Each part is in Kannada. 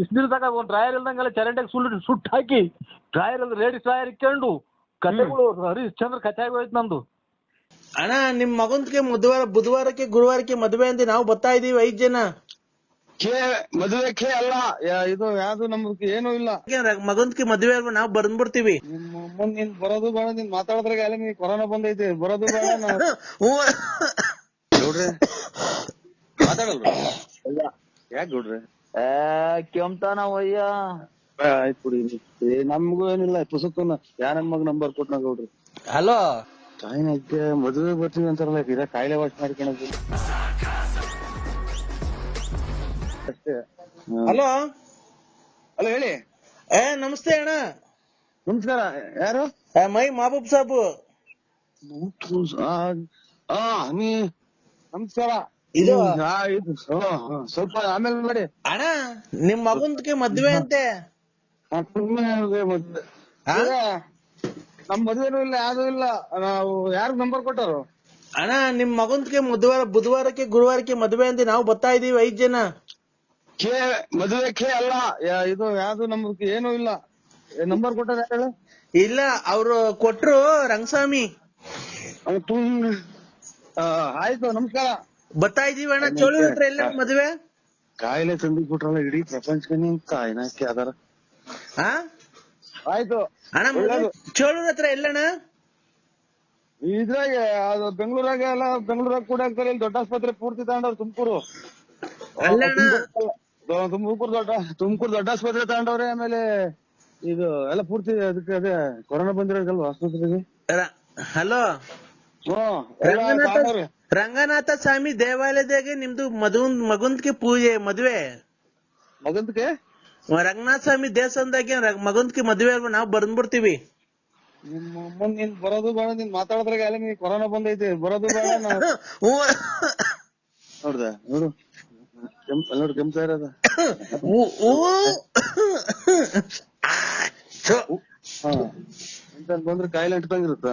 ಇಷ್ಟು ದಿನದಾಗ ಒಂದು ಡ್ರಾಯರ್ ಇಲ್ದಂಗೆಲ್ಲ ಚರಂಡಿಗೆ ಸುಟ್ಟು ಹಾಕಿ ಡ್ರಾಯರ್ ಅಲ್ಲಿ ರೇಡಿ ಡ್ರಾಯರ್ ಇಕ್ಕೊಂಡು ಕಥೆಗಳು ಹರಿಶ್ಚಂದ್ರ ಕಥೆ ಆಗೋಯ್ತು ನಮ್ದು. ಅಣ್ಣ ನಿಮ್ ಮಗನ್ಗೆ ಬುಧವಾರಕ್ಕೆ ಗುರುವಾರಕ್ಕೆ ಮದುವೆ ಅಂತ ನಾವು ಬರ್ತಾ ಇದೀವಿ 5 ಜನ. ಮದುವೆ ಅಲ್ಲ ಇದು ಯಾವ್ದು ನಮ್ಗೆ ಏನೂ ಇಲ್ಲ. ಮಗನ್ಗೆ ಮದುವೆ ಅಲ್ವಾ ನಾವು ಬಂದ್ಬಿಡ್ತೀವಿ. ನೀನ್ ಬರೋದು ಬೇಡ, ನೀನ್ ಮಾತಾಡಿದ್ರಾಗ ಅಲ್ಲಿ ನೀನ್ ಕೊರೋನಾ ಬಂದೈತಿ, ಬರೋದು ಬೇಡ. ನೋಡ್ರಿ ಮಾತಾಡಲ್ರ ಯಾಕೆ ನೋಡ್ರಿ ಕೆಮ್ತಾನ ವಯ್ಯ ಆಯ್ತು ಬಿಡಿ. ನಮ್ಗೂ ಏನಿಲ್ಲ ಪುಸ್ತಕನ ಯಾ ನನ್ ಮಗ ನಂಬರ್ ಕೊಟ್ಟ ನೋಡ್ರಿ. ಹಲೋ ಕಾಯಿನ ಮದುವೆ ಬರ್ತೀವಿ ಅಂತಾರಲ್ಲ, ಇದ ಕಾಯಿಲೆ ವಾಶ್ ಮಾಡ್ಕೊಳಕ್ ಅಷ್ಟೇ. ಹಲೋ ಹಲೋ ಹೇಳಿ. ನಮಸ್ತೆ ಅಣ್ಣ. ನಮಸ್ಕಾರ. ಯಾರು? ಮೈ ಮಹಬೂಬ್ ಸಾಬು. ನಮಸ್ಕಾರ. ಇದು ಸ್ವಲ್ಪ ಆಮೇಲೆ ಮಾಡಿ ಅಣ್ಣ. ನಿಮ್ ಮಗನ್ಗೆ ಮದ್ವೆ ಅಂತೆ. ನಮ್ ಮದ್ವೆನೂ ಇಲ್ಲ ಯಾವ್ದು ಇಲ್ಲ. ನಾವು ಯಾರು ನಂಬರ್ ಕೊಟ್ಟರು? ಅಣ್ಣ ನಿಮ್ ಮಗನ್ಗೆ ಬುಧವಾರಕ್ಕೆ ಗುರುವಾರಕ್ಕೆ ಮದ್ವೆ ಅಂತ ನಾವು ಬರ್ತಾ ಇದೀವಿ 5 ಜನ. ಮದುವೆ ಅಲ್ಲ ಇದು ಯಾವ್ದು ನಮ್ಗೆ ಏನೂ ಇಲ್ಲ. ನಂಬರ್ ಕೊಟ್ಟಾರ ಯಾರು? ಇಲ್ಲ ಅವ್ರು ಕೊಟ್ರು ರಂಗಸ್ವಾಮಿ. ಆಯ್ತು ನಮಸ್ಕಾರ. ಬರ್ತಾ ಇದೀವಿ ಅಣ್ಣ. ಚೋಳೂರ್ ಹತ್ರ ಎಲ್ಲ ಮದ್ವೆ ಕಾಯಿಲೆ ತಂದು ಬಿಟ್ರಲ್ಲ ಇಡೀ ಪ್ರಪಂಚಕ್ಕೆ. ನಿಮ್ ಕಾಯಿನಕ್ಕೆ ಅದಾರ. ಆಯ್ತು ಅಣ್ಣ. ಚೋಳೂರ್ ಹತ್ರ ಎಲ್ಲಣ್ಣ? ಇದ್ರಾಗ ಅದು ಬೆಂಗಳೂರಾಗ ಎಲ್ಲ ಬೆಂಗಳೂರಾಗ ಕೂಡ ಆಗ್ತಾರೆ. ಇಲ್ಲಿ ದೊಡ್ಡ ಆಸ್ಪತ್ರೆ ಪೂರ್ತಿ ತಗೊಂಡವ್ರು. ತುಮಕೂರು ದೊಡ್ಡ ಆಸ್ಪತ್ರೆ ತಗೊಂಡವ್ರೆ. ಆಮೇಲೆ ಇದು ಎಲ್ಲ ಪೂರ್ತಿ ಅದಕ್ಕೆ ಅದೇ ಕೊರೋನಾ ಬಂದಿರೋದಲ್ವಾ ಆಸ್ಪತ್ರೆಗೆ. ಹಲೋ ರಂಗನಾಥ ಸ್ವಾಮಿ ದೇವಾಲಯದಾಗೆ ನಿಮ್ದು ಮಗನ್ಗೆ ಪೂಜೆ ಮದ್ವೆ. ಮಗಂದಕ್ಕೆ ರಂಗನಾಥ ಸ್ವಾಮಿ ದೇವಸ್ಥಾನದಾಗೆ ಮಗನ್ಗೆ ಮದ್ವೆ ಅಲ್ವಾ ನಾವು ಬಂದ್ಬಿಡ್ತೀವಿ. ನೀನ್ ಬರೋದು ಬೇಡ, ನೀನ್ ಮಾತಾಡಿದ್ರಾಗ ಅಲ್ಲಿ ನೀನ್ ಕೊರೋನಾ ಬಂದೈತಿ, ಬರೋದು ಬೇಡ. ನೋಡ್ದ ನೋಡು ನೋಡಿ ಕೆಮ್ತಾ ಇರೋದ. ಎಂತ ಬಂದ್ರೆ ಕಾಯಿಲೆ ಅಂಟ್ದಂಗಿರುತ್ತ.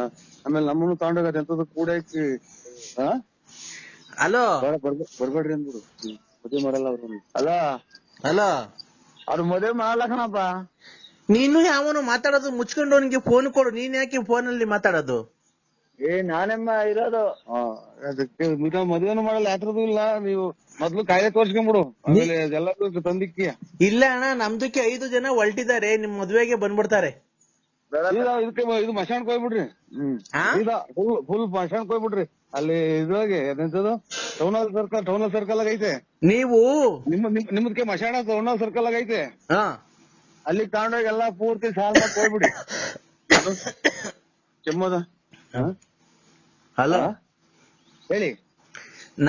ಆಮೇಲೆ ನಮ್ಮನ್ನು ತಗೊಂಡೋಗತ್ತೆ ಎಂತದ ಕೂಡ ಹಾಕಿ. ಹಲೋ ಬರ್ಬೇಡ್ರಿ ಅಂದ್ಬಿಡು. ಮದುವೆ ಮಾಡಲ್ಲ ಅವ್ರು. ಅಲ್ಲ ಹಲೋ ಅವ್ರು ಮದುವೆ ಮಾಡ್ಲಕಣಪ್ಪ. ನೀನು ಯಾವನು ಮಾತಾಡೋದು ಮುಚ್ಕೊಂಡು ಅವನಿಗೆ ಫೋನ್ ಕೊಡು. ನೀನ್ ಯಾಕೆ ಫೋನಲ್ಲಿ ಮಾತಾಡೋದು? ನಾನೆಮ್ಮ ಇರೋದು ಅದಕ್ಕೆ ಮದುವೆನೂ ಮಾಡಲ್ಲ, ಯಾತ್ರದೂ ಇಲ್ಲ. ನೀವು ಮೊದ್ಲು ಕಾಯಿಲೆ ತೋರ್ಸ್ಕೊಂಡ್ಬಿಡು, ಆಮೇಲೆ ಎಲ್ಲದೂ ತಂದಿಕ್ಕಿ. ಇಲ್ಲ ಅಣ್ಣ, ನಮ್ದಕ್ಕೆ 5 ಜನ ಹೊಲ್ಟಿದ್ದಾರೆ. ನಿಮ್ ಮದ್ವೆಗೆ ಬಂದ್ಬಿಡ್ತಾರೆ. ಇದಕ್ಕೆ ಇದು ಮಶಾಣಕ್ ಹೋಗ್ಬಿಡ್ರಿ. ಫುಲ್ ಮಶಾಣಕ್ ಹೋಗ್ಬಿಡ್ರಿ. ಅಲ್ಲಿ ಇದ್ರೊಳಗೆ ಎಂತದು ಟೌನ್ ಸರ್ಕಲ್ ಆಗ ಐತೆ. ನೀವು ನಿಮ್ದಕ್ಕೆ ಮಶಾಣ ಟೌನ್ ಸರ್ಕಲ್ ಆಗ ಐತೆ. ಅಲ್ಲಿ ತಗೊಂಡೋಗಿ ಎಲ್ಲಾ ಪೂರ್ತಿ ಸಾಲ್ ಮಾಡಕ್ ಹೋಗ್ಬಿಡಿ. ಕೆಮ್ಮದ. ಹಲೋ ಹೇಳಿ.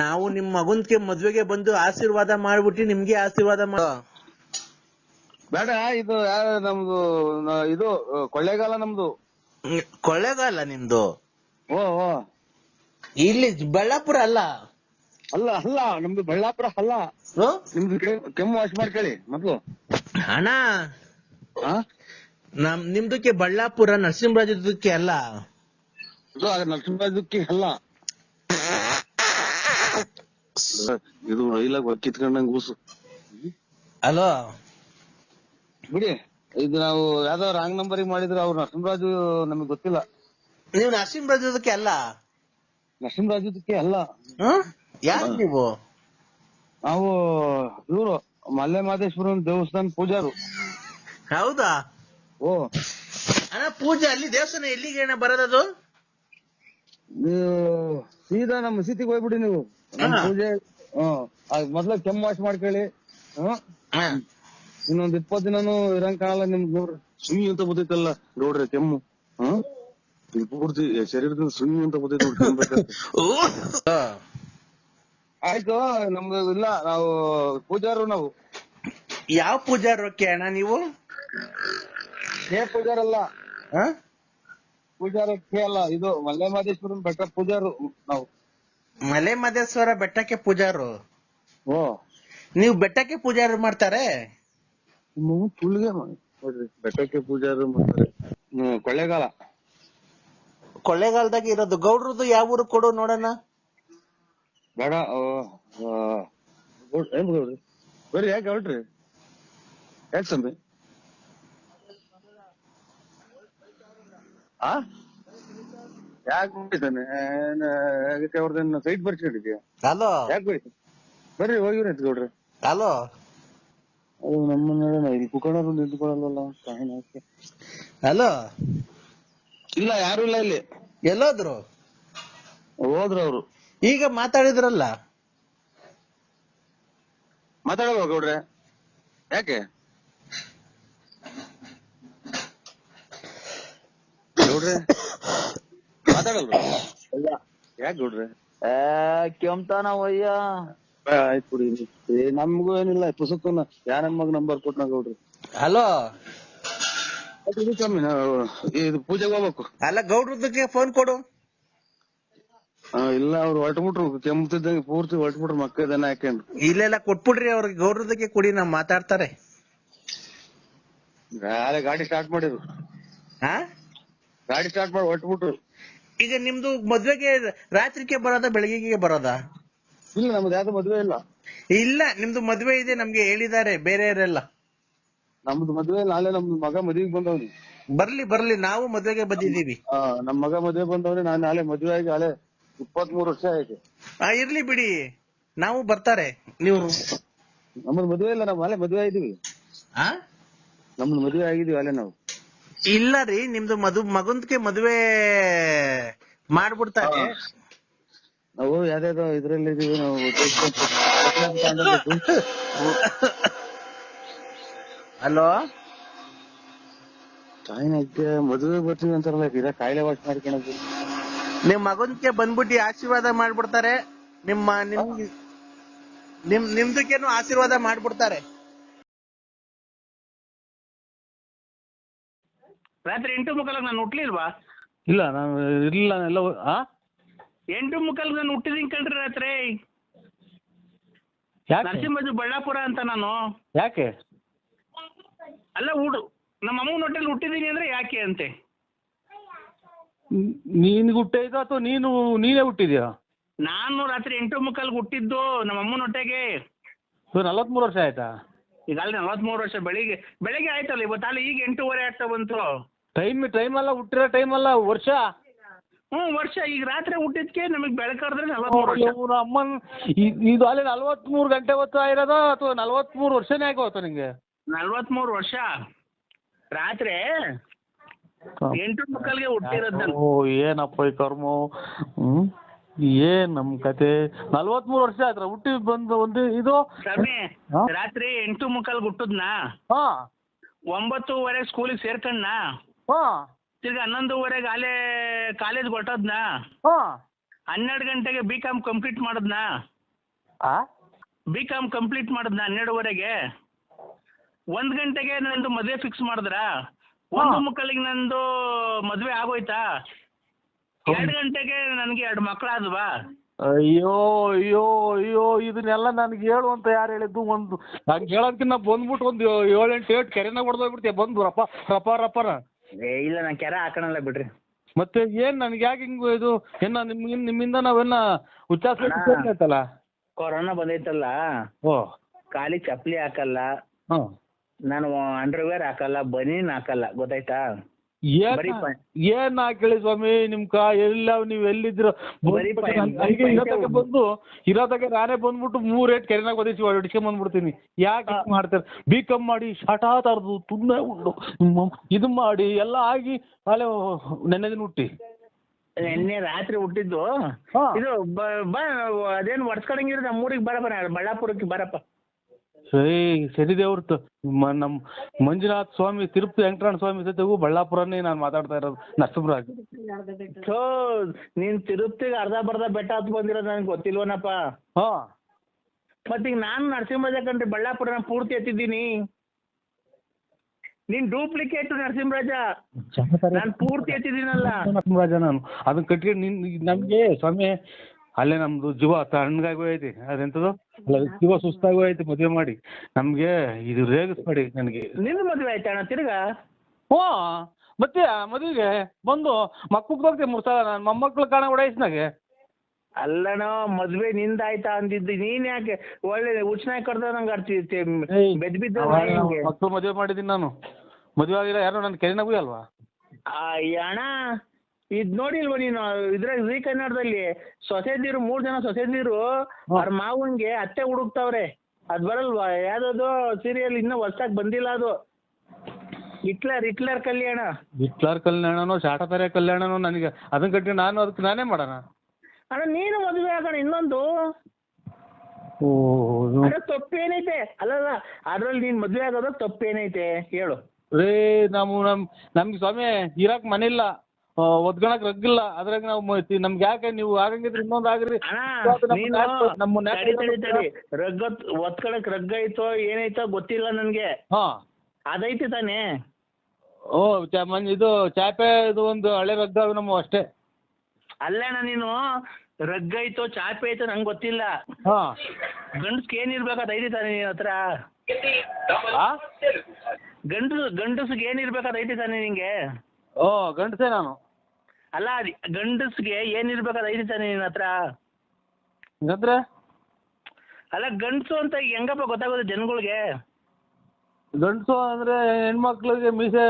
ನಾವು ನಿಮ್ ಮಗನ್ಗೆ ಮದ್ವೆಗೆ ಬಂದು ಆಶೀರ್ವಾದ ಮಾಡ್ಬಿಟ್ಟು ನಿಮ್ಗೆ ಆಶೀರ್ವಾದ ಮಾಡೋ ಬೇಡ. ಇದು ನಮ್ದು ಇದು ಕೊಳ್ಳೇಗಾಲ ನಮ್ದು. ಕೊಳ್ಳೇಗಾಲ ನಿಮ್ದು? ಓ ಇಲ್ಲಿ ಬಳ್ಳಾಪುರ ಅಲ್ಲ. ಅಲ್ಲ ನಮ್ದು ಬಳ್ಳಾಪುರ ಅಲ್ಲ. ನಿಮ್ದು ಕೆಮ್ಮು ವಾಶ್ ಮಾಡ್ಕೊಳ್ಳಿ ಮೊದ್ಲು. ಅಣ್ಣ ನಿಮ್ದಕ್ಕೆ ಬಳ್ಳಾಪುರ ನರಸಿಂಹರಾಜಕ್ಕೆ ಅಲ್ಲ. ನರಸಿಂಹರಾಜಕ್ಕೆ ಅಲ್ಲ. ಇದು ರೈಲಾಗ ಕಿತ್ಕೊಂಡಂಗ್ ಕೂಸು. ಹಲೋ ಬಿಡಿ. ಇದು ನಾವು ಯಾವ್ದೋ ರಾಂಗ್ ನಂಬರಿಗೆ ಮಾಡಿದ್ರೆ ಅವ್ರು ನರಸಿಂಹರಾಜು ನಮಗ್ ಗೊತ್ತಿಲ್ಲ. ನೀವು ನರಸಿಂಹರಾಜಕ್ಕೆ ಅಲ್ಲ? ನರಸಿಂಹರಾಜಕ್ಕೆ ಅಲ್ಲ. ಯಾರು ನೀವು? ನಾವು ಇವರು ಮಲ್ಲೆ ಮಹದೇಶ್ವರ ದೇವಸ್ಥಾನ ಪೂಜಾರು. ಹೌದಾ? ಓ ಅಣ್ಣ ಪೂಜೆ ಅಲ್ಲಿ ದೇವಸ್ಥಾನ ಎಲ್ಲಿಗೆ ಅಣ್ಣ ಬರೋದದು? ಸೀದಾ ನಮ್ಮ ಮಸೀದಿಗೆ ಹೋಗ್ಬಿಡಿ ನೀವು. ಪೂಜೆ ಮೊದ್ಲ ಕೆಮ್ಮು ವಾಶ್ ಮಾಡ್ಕೊಳ್ಳಿ. ಇನ್ನೊಂದ್ 20 ದಿನಾನು ಇರಂಗ್ ಕಾಣಲ್ಲ ನಿಮ್ಗೆ. ನೋಡ್ರಿ ಸುಯಿ ಅಂತ ಬರ್ತೈತಲ್ಲ ನೋಡ್ರಿ ಕೆಮ್ಮು. ಪೂರ್ತಿ ಶರೀರದಿಂದ ಸುಯಿ ಅಂತ ಬರ್ತೈತಿ ನೋಡ್ರಿ. ಆಯ್ತು ನಮ್ದು ಇಲ್ಲ, ನಾವು ಪೂಜಾರು. ನಾವು ಯಾವ ಪೂಜಾರಕ್ಕೆ ಅಣ್ಣ ನೀವು? ಪೂಜಾರಲ್ಲ. ಪೂಜಾರಕ್ಕೆ ಅಲ್ಲ, ಇದು ಮಲ್ಲೆ ಮಹದೇಶ್ವರನ್ ಬೆಟ್ಟ ಪೂಜಾರು ನಾವು. ಮಲೆ ಮಹದೇಶ್ವರ ಬೆಟ್ಟಕ್ಕೆ ಪೂಜಾರು? ಓ ನೀವು ಬೆಟ್ಟಕ್ಕೆ ಪೂಜಾರು ಮಾಡ್ತಾರೆ? ತುಳಿಗೆ ನೋಡ್ರಿ ಬೆಟ್ಟಕ್ಕೆ ಪೂಜಾರು ಮಾಡ್ತಾರೆ. ಕೊಳ್ಳೇಗಾಲ. ಕೊಳ್ಳೇಗಾಲದಾಗ ಇರೋದು. ಗೌಡ್ರದ್ದು ಯಾವ ಊರು ಕೊಡು ನೋಡೋಣ. ಬೇಡ. ಏನ್ ಗೌಡ್ರಿ ಬರ್ರಿ. ಯಾಕೆ ಹೊರಟ್ರಿ? ಯಾಕೆ ಸ್ವಾಮಿ ಆ ಯಾಕೆ ಬಿಟ್ಟಿದ್ದಾನೆ ಅದಕ್ಕೆ ಅವ್ರದ್ದು ಸೈಟ್ ಬರ್ಸ್ಕೊಂಡಿದ್ಯಾ ಹಲೋ ಯಾಕೆ ಬರೀ ಬರ್ರಿ ಹೋಗಿವ್ರಿ ಅಂತ ಗೌಡ್ರಿ ಹಲೋ ಅದು ನಮ್ಮನ್ನ ಇಲ್ಲಿ ಕುಕ್ಕಡರು ನಿಂತ್ಕೊಳ್ಳಲ್ಲ ಹಲೋ ಇಲ್ಲ ಯಾರು ಇಲ್ಲ ಇಲ್ಲಿ ಎಲ್ಲೋದ್ರು ಹೋದ್ರು ಅವ್ರು ಈಗ ಮಾತಾಡಿದ್ರಲ್ಲ ಮಾತಾಡಲ್ವಾ ಗೌಡ್ರೆ ಯಾಕೆ ಗೌಡ್ರೆ ಮಾತಾಡಲ್ವಾ ಯಾಕೆ ಗೌಡ್ರೆ ಕೆಮ್ತಾನವಯ್ಯ ಆಯ್ತು ಬಿಡಿ ನಮ್ಗೂ ಏನಿಲ್ಲ ಪುಸ್ತಕನ ಯಾರ ಮಗ ನಂಬರ್ ಕೊಟ್ನ ಗೌಡ್ರಿ ಹಲೋ ಇದು ಸ್ವಾಮಿ ನಾವು ಇದು ಪೂಜೆಗೆ ಹೋಗ್ಬೇಕು ಅಲ್ಲ ಗೌಡ್ರದಕ್ಕೆ ಫೋನ್ ಕೊಡು ಇಲ್ಲ ಅವ್ರು ಹೊರಟ್ಬಿಟ್ರು ಕೆಮ್ತಿದ್ದಂಗೆ ಪೂರ್ತಿ ಹೊರಟ್ಬಿಟ್ರು ಮಕ್ಕ ಇದನ್ನ ಹಾಕೊಂಡು ಇಲ್ಲೆಲ್ಲ ಕೊಟ್ಬಿಡ್ರಿ ಅವ್ರಿಗೆ ಗೌಡ್ರದಕ್ಕೆ ಕೊಡಿ ನಾವ್ ಮಾತಾಡ್ತಾರೆ ನಾಳೆ ಗಾಡಿ ಸ್ಟಾರ್ಟ್ ಮಾಡಿದ್ರು ಹಾ ಗಾಡಿ ಸ್ಟಾರ್ಟ್ ಮಾಡಿ ಹೊರಟ್ಬಿಟ್ರು ಈಗ ನಿಮ್ದು ಮದ್ವೆಗೆ ರಾತ್ರಿಗೆ ಬರೋದಾ ಬೆಳಗ್ಗೆಗೆ ಬರೋದಾ ಇಲ್ಲ ನಮ್ದು ಯಾವ್ದು ಮದ್ವೆ ಇಲ್ಲ ಇಲ್ಲ ನಿಮ್ದು ಮದ್ವೆ ಇದೆ ನಮ್ಗೆ ಹೇಳಿದ್ದಾರೆ ಬೇರೆಯವರೆಲ್ಲ ನಮ್ದು ಮದ್ವೆ ನಾಳೆ ನಮ್ದು ಮಗ ಮದ್ವೆಗೆ ಬಂದವ್ನಿ ಬರ್ಲಿ ನಾವು ಮದ್ವೆಗೆ ಬಂದಿದೀವಿ ನಮ್ ಮಗ ಮದ್ವೆ ಬಂದವ್ರಿ ನಾನ್ ನಾಳೆ ಮದ್ವೆ ಆಗಿ ನಾಳೆ 23 ವರ್ಷ ಆಯ್ತು ಇರ್ಲಿ ಬಿಡಿ ನಾವು ಬರ್ತಾರೆ ನೀವು ನಮ್ದು ಮದ್ವೆ ಇಲ್ಲ ನಾವ್ ನಾಳೆ ಮದ್ವೆ ಆಗಿದೀವಿ ನಮ್ದು ಮದ್ವೆ ಆಗಿದೀವಿ ಅಲ್ಲೇ ನಾವು ಇಲ್ಲ ರೀ ನಿಮ್ದು ಮಗಂದ್ಗೆ ಮದ್ವೆ ಮಾಡ್ಬಿಡ್ತಾರೆ ನಾವು ಯಾವ್ದಾದ್ರು ಇದ್ರಲ್ಲಿ ಇದೀವಿ ನಾವು ಹಲೋ ಮದುವೆ ಬರ್ತೀವಿ ಅಂತಾರಲ್ಲ ಇದ ಕಾಯಿಲೆ ವಾಶ್ ಮಾಡ್ಕೊಳೋದು ನಿಮ್ ಮಗನ್ಗೆ ಬಂದ್ಬಿಟ್ಟು ಆಶೀರ್ವಾದ ಮಾಡ್ಬಿಡ್ತಾರೆ ನಿಮ್ದಕ್ಕೇನು ಆಶೀರ್ವಾದ ಮಾಡ್ಬಿಡ್ತಾರೆ ರಾತ್ರಿ 8:45 ನಾನು ಹುಟ್ಲಿಲ್ವಾ ಇಲ್ಲ ನಾನು ಇಲ್ಲ ಎಲ್ಲ 8:45 ನಾನು ಹುಟ್ಟಿದೀನಿ ಕಣ್ರಿ ರಾತ್ರಿ ಯಾಕೆ ನರಸಿಂಹಜು ಬಳ್ಳಾಪುರ ಅಂತ ನಾನು ಯಾಕೆ ಅಲ್ಲ ನಮ್ಮ ಅಮ್ಮನ ಹೊಟ್ಟೆಲಿ ಹುಟ್ಟಿದೀನಿ ಅಂದ್ರೆ ಯಾಕೆ ಅಂತೆ ನೀನ್ ಹುಟ್ಟಿದ ಅಥವಾ ನೀನೇ ಹುಟ್ಟಿದ್ಯಾ ನಾನು ರಾತ್ರಿ 8:45 ಹುಟ್ಟಿದ್ದು ನಮ್ಮ ಅಮ್ಮನ ಹೊಟ್ಟೆಗೆ 43 ವರ್ಷ ಆಯ್ತಾ ಈಗ ಅಲ್ಲಿ 43 ವರ್ಷ ಬೆಳಿಗ್ಗೆ ಆಯ್ತಲ್ಲ ಇವತ್ತಲ್ಲಿ ಈಗ 8:15 ಆಗ್ತಾ ಬಂತು ಟೈಮ್ ಅಲ್ಲ ಹುಟ್ಟಿರೋ ಟೈಮ್ ಅಲ್ಲ ವರ್ಷ ವರ್ಷ ಈಗ ರಾತ್ರಿ ಹುಟ್ಟಿದ್ಕೆ ನಮಗ್ ಬೆಳಕಾದ್ರೆ 43 ವರ್ಷ ಅಮ್ಮನ್ ಇದು ಅಲ್ಲಿ 43 ಗಂಟೆ ಹೊತ್ತು ಆಗಿರೋದ ಅಥವಾ 43 ವರ್ಷನೇ ಆಗೋತ ನಿಂಗೆ 43 ವರ್ಷ ರಾತ್ರಿ 8:45 ಹುಟ್ಟಿರೋದ್ ನಾನು ಏನಪ್ಪ ಈ ಕರ್ಮ ಏನ್ ನಮ್ ಕತೆ 43 ವರ್ಷ ಆಯ್ತು ಹುಟ್ಟಿ ಬಂದು ಒಂದು ಇದು ಸ್ವಾಮಿ ರಾತ್ರಿ 8:45 ಹುಟ್ಟದ್ನಾ 9:30 ಸ್ಕೂಲಿಗೆ ಸೇರ್ಕಣ್ಣ ತಿರ್ಗಿ 11:15 ಅಲ್ಲೇ ಕಾಲೇಜ್ ಹೊಟ್ಟದ್ನ 12 ಗಂಟೆಗೆ B.Com ಕಂಪ್ಲೀಟ್ ಮಾಡದ್ನ B.Com ಕಂಪ್ಲೀಟ್ ಮಾಡದ್ನ 12:15 1 ಗಂಟೆಗೆ ನಂದು ಮದ್ವೆ ಫಿಕ್ಸ್ ಮಾಡಿದ್ರ 1:45 ನಂದು ಮದ್ವೆ ಆಗೋಯ್ತಾ 2 ಗಂಟೆಗೆ ನನಗೆ 2 ಮಕ್ಕಳಾದ್ವಾ ಅಯ್ಯೋ ಅಯ್ಯೋ ಅಯ್ಯೋ ಇದನ್ನೆಲ್ಲ ನನ್ಗೆ ಹೇಳು ಅಂತ ಯಾರು ಹೇಳಿದ್ದು ಒಂದು ನಂಗೆ ಹೇಳೋದಕ್ಕಿಂತ ಬಂದ್ಬಿಟ್ಟು ಒಂದು 7-8 ಕೆರೆನಾಗ ಹೊಡೆದೋಗ್ಬಿಡ್ತೀಯ ಬಂದು ರಪ್ಪರ ಇಲ್ಲ ನಾನು ಕೆರೆ ಹಾಕೋಣಲ್ಲ ಬಿಡ್ರಿ ಮತ್ತೆ ಏನ್ ನನ್ಗೆ ಯಾಕೆ ಹಿಂಗು ಇದು ನಿಮ್ಮಿಂದ ನಾವೇನ ಉಚ್ಚಾರಿಸಲ್ಲ ಕೊರೋನಾ ಬಂದೈತಲ್ಲ ಕಾಲಿಗೆ ಚಪ್ಪಲಿ ಹಾಕಲ್ಲ ನಾನು ಅಂಡರ್ವೇರ್ ಹಾಕಲ್ಲ ಬನೀನ್ ಹಾಕಲ್ಲ ಗೊತ್ತಾಯ್ತಾ ಏನ್ ಹಾಕೇಳಿ ಸ್ವಾಮಿ ಎಲ್ಲ ನೀವ್ ಎಲ್ಲಿದ್ರು ಬಂದು ಇರೋದಾಗ ನಾನೇ ಬಂದ್ಬಿಟ್ಟು 3 ಕೆರೆನಾಗ ಒದಿಸಿ ಹೊಡಿಸ್ಕೊಂಡ್ ಬಂದ್ಬಿಡ್ತೀನಿ ಯಾಕೆ ಮಾಡ್ತಾರೆ B.Com ಮಾಡಿ ಶಾಟಾ ತರದು ತುಂಬಾ ಉಂಡು ಇದು ಮಾಡಿ ಎಲ್ಲ ಆಗಿ ಅಲ್ಲೇ ನೆನ್ನೆ ದಿನ ಹುಟ್ಟಿ ನಿನ್ನೆ ರಾತ್ರಿ ಹುಟ್ಟಿದ್ದು ಇದು ಅದೇನು ಒಡ್ಸ್ಕೊಳಂಗಿರ ನಮ್ಮೂರಿಗೆ ಬರಪ್ಪ ಬಳ್ಳಾಪುರಕ್ಕೆ ಬರಪ್ಪ ಸರಿ ದೇವ್ರದ್ದು ನಮ್ ಮಂಜುನಾಥ್ ಸ್ವಾಮಿ ತಿರುಪತಿ ವೆಂಕಟರಮಣ ಸ್ವಾಮಿ ಜೊತೆಗೂ ಬಳ್ಳಾಪುರನೇ ನಾನು ಮಾತಾಡ್ತಾ ಇರೋದು ನರಸಿಂಹರಾಜ್ ನೀನ್ ತಿರುಪತಿಗೆ ಅರ್ಧ ಬೆಟ್ಟ ಹತ್ತು ಬಂದಿರೋದು ನನಗೆ ಗೊತ್ತಿಲ್ವನಪ್ಪ ಮತ್ತೀಗ ನಾನು ನರಸಿಂಹರಾಜ ಕಂಡ್ರಿ ಬಳ್ಳಾಪುರ ಪೂರ್ತಿ ಎತ್ತಿದ್ದೀನಿ ನೀನ್ ಡೂಪ್ಲಿಕೇಟ್ ನರಸಿಂಹರಾಜ ನಾನು ಪೂರ್ತಿ ಎತ್ತಿದ್ದೀನಲ್ಲ ನರಸಿಂಹರಾಜ ನಾನು ಅದನ್ನ ಕಟ್ಕೊಂಡು ನಮ್ಗೆ ಸ್ವಾಮಿ ಅಲ್ಲೇ ನಮ್ದು ಜೀವ ತಣ್ಣಗಾಗಿ ಹೋಯ್ತಿ ಅದೆಂತದು ಜೀವ ಸುಸ್ತಾಗಿ ಹೋಯ್ತಿ ಮದುವೆ ಮಾಡಿ ನಮ್ಗೆ ಇದು ರೇಗಿಸ್ಬೇಡಿ ನನಗೆ ನಿನ್ನ ಮದುವೆ ಆಯ್ತಾ ಅಣ್ಣ ತಿರ್ಗಾ ಮತ್ತೆ ಮದುವೆಗೆ ಬಂದು ಮಕ್ಕಳು ಹೋಗ್ತೀವಿ 3 ಸಲ ನಾನು ಮೊಮ್ಮಕ್ಳು ಕಾಣ ಓಡಾಯಿಸ್ನಾಗೆ ಅಲ್ಲಣ್ಣ ಮದ್ವೆ ನಿಂದಾಯ್ತಾ ಅಂದಿದ್ದು ನೀನ್ ಯಾಕೆ ಒಳ್ಳೆ ಉಚ್ಚನಾಗಿ ಕಡ್ದ ನಂಗೆ ಆಡ್ತಿದ್ದೆ ಬೆದ್ ಬಿದ್ದ ಮಕ್ಕಳು ಮದುವೆ ಮಾಡಿದ್ದೀನಿ ನಾನು. ಮದುವೆ ಆಗಿಲ್ಲ ಯಾರು ನನ್ನ ಕೆರೆನಾಗೂ ಅಲ್ವಾ? ಅಣ್ಣ ಇದ್ ನೋಡಿಲ್ವ ನೀನು ಇದ್ರಾಗ ಜೀ ಕನ್ನಡದಲ್ಲಿ ಸೊಸೆದಿರು 3 ಜನ ಸೊಸೆದಿರು ಅವ್ರ ಮಾವನ್ಗೆ ಅತ್ತೆ ಹುಡುಕ್ತಾವ್ರೆ. ಅದ್ ಬರಲ್ವಾ ಯಾವ್ದದು ಸೀರಿಯಲ್ ಇನ್ನೂ ಹೊಸ್ದಾಗ್ ಬಂದಿಲ್ಲ ಅದು. ಹಿಟ್ಲರ್ ಕಲ್ಯಾಣ. ಹಿಟ್ಲರ್ ಕಲ್ಯಾಣನೋ ಶಾಟಪೆರೆ ಕಲ್ಯಾಣನೋ ನನಗೆ ಅದನ್ನ ಕಟ್ಟಿ ನಾನು ಅದಕ್ಕೆ ನಾನೇ ಮಾಡೋಣ. ಅಣ್ಣ ನೀನು ಮದುವೆ ಆಗೋಣ ಇನ್ನೊಂದು. ಅದ್ರ ತಪ್ಪೇನೈತೆ? ಅಲ್ಲಲ್ಲ ಅದ್ರಲ್ಲಿ ನೀನ್ ಮದ್ವೆ ಆಗೋದಾಗ ತಪ್ಪೇನೈತೆ ಹೇಳು. ರೇ ನಮ್ಗೆ ಸ್ವಾಮಿ ಇರಾಕ್ ಮನೆ ಇಲ್ಲ, ಒದ್ಗಣಕ್ ರಗ್ಗಿಲ್ಲ, ಅದ್ರಾಗ ನಾವು ನಮ್ಗೆ ಯಾಕೆ ನೀವು ಆಗಂಗಿದ್ರೆ ಇನ್ನೊಂದು ಆಗ್ರಿ. ರಗ್ಗ ಒತ್ಕಳಕ್ ರಗ್ಗ ಐತೋ ಏನೈತೋ ಗೊತ್ತಿಲ್ಲ ನನ್ಗೆ. ಅದೈತೆ ತಾನೇ? ಓ ಇದು ಚಾಪೆ ಇದು ಒಂದು ಹಳೆ ರಗ್ಗ ನಮ್ಮ ಅಷ್ಟೇ. ಅಲ್ಲಣ್ಣ ನೀನು ರಗ್ಗ ಐತೋ ಚಾಪೆ ಐತೋ ನಂಗೆ ಗೊತ್ತಿಲ್ಲ. ಗಂಡಸ್ಗೆ ಏನಿರ್ಬೇಕು ಅದೈತಿ ತಾನೇ ನಿನ್ನ ಹತ್ರ? ಗಂಡಸ್ಗೆ ಏನಿರ್ಬೇಕು ಅದೈತಿ ತಾನೇ ನಿಂಗೆ? ಓ ಗಂಡಸೇ ನಾನು. ಅಲ್ಲ ಗಂಡಸ್ಗೆ ಏನಿರ್ಬೇಕು ಅದೈತಿ ತಾನೇ ನಿನ್ನ ಹತ್ರ? ಹಂಗಂದ್ರೆ ಅಲ್ಲ ಗಂಡಸು ಅಂತ ಹೆಂಗಪ್ಪ ಗೊತ್ತಾಗೋದು ಜನಗಳಿಗೆ? ಗಂಡಸು ಅಂದ್ರೆ ಹೆಣ್ಮಕ್ಳಿಗೆ ಮೀಸೆ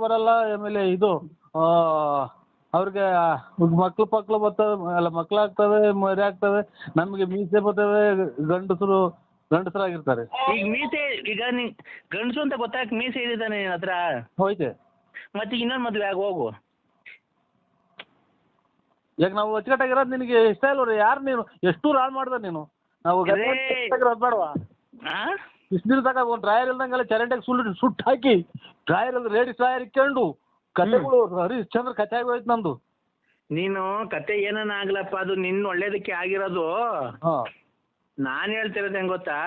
ಬರಲ್ಲ, ಆಮೇಲೆ ಇದು ಅವ್ರಿಗೆ ಮಕ್ಳು ಬರ್ತವೆ, ಅಲ್ಲ ಮಕ್ಳಾಗ್ತವೆ, ಮರಿ ಆಗ್ತವೆ. ನಮಗೆ ಮೀಸೆ ಬರ್ತವೆ, ಗಂಡಸರಾಗಿರ್ತಾರೆ. ಈಗ ಮೀಸೆ ಈಗ ಗಂಡಸು ಅಂತ ಗೊತ್ತಾಗ ಮೀಸೆ ಇದೆ ನಿನ್ನ ಹತ್ರ? ಹೋಯ್ತೆ. ಮತ್ತೆ ಇನ್ನೊಂದು ಮದುವೆ ಆಗಿ ಹೋಗು. ಈಗ ನಾವು ಅಚ್ಚುಕಟ್ಟಾಗಿರೋದು ನಿನಗೆ ಇಷ್ಟ ಇಲ್ವ? ಯಾರು ನೀನು ಎಷ್ಟು ಹಾಳು ಮಾಡ್ದ ನೀನು? ನಾವು ಬೇಡವಾ? ಇಷ್ಟು ದಿನ ತಗ ಒಂದು ಡ್ರಾಯರ್ ಇಲ್ದಂಗೆಲ್ಲ ಚರಂಡಿಗೆ ಸುಟ್ಟು ಹಾಕಿ ಡ್ರಾಯರ್ ಲೇಡೀಸ್ ಡ್ರಾಯರ್ ಇಕ್ಕೊಂಡು ಕತೆಗಳು ಹರಿಶ್ಚಂದ್ರ ಕತೆ ಆಗೋಯ್ತು ನಂದು. ನೀನು ಕತೆ ಏನನ್ನ ಆಗ್ಲಪ್ಪ, ಅದು ನಿನ್ನ ಒಳ್ಳೇದಕ್ಕೆ ಆಗಿರೋದು. ನಾನು ಹೇಳ್ತಿರೋದು ಹೆಂಗ್ ಗೊತ್ತಾ?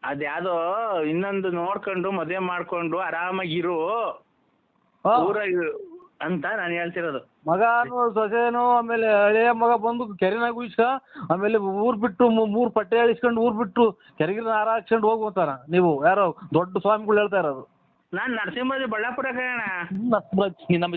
ಅದ್ಯಾವುದೋ ಇನ್ನೊಂದು ನೋಡ್ಕೊಂಡು ಮದುವೆ ಮಾಡ್ಕೊಂಡು ಆರಾಮಾಗಿರು ಊರಾಗ ಅಂತ ನಾನು ಹೇಳ್ತಿರೋದು. ಮಗನು ಸೊಸೆನು ಆಮೇಲೆ ಹಳೆಯ ಮಗ ಬಂದು ಕೆರೆನಾಗ ಉಯ್ಸ್ಕ, ಆಮೇಲೆ ಊರ್ ಬಿಟ್ಟು 3 ಪಟ್ಟೆ ಇಳಿಸ್ಕೊಂಡು ಊರ್ ಬಿಟ್ಟು ಕೆರೆಗಿನ ಹಾರ ಹಾಕ್ಸ್ಕೊಂಡು ಹೋಗ್ಬೋತಾರ. ನೀವು ಯಾರೋ ದೊಡ್ಡ ಸ್ವಾಮಿಗಳು ಹೇಳ್ತಾ ಇರೋದು. ನಾನು ನರಸಿಂಹ ಬಳ್ಳಾಪುರ ಕಣ. ನಮ್ಮ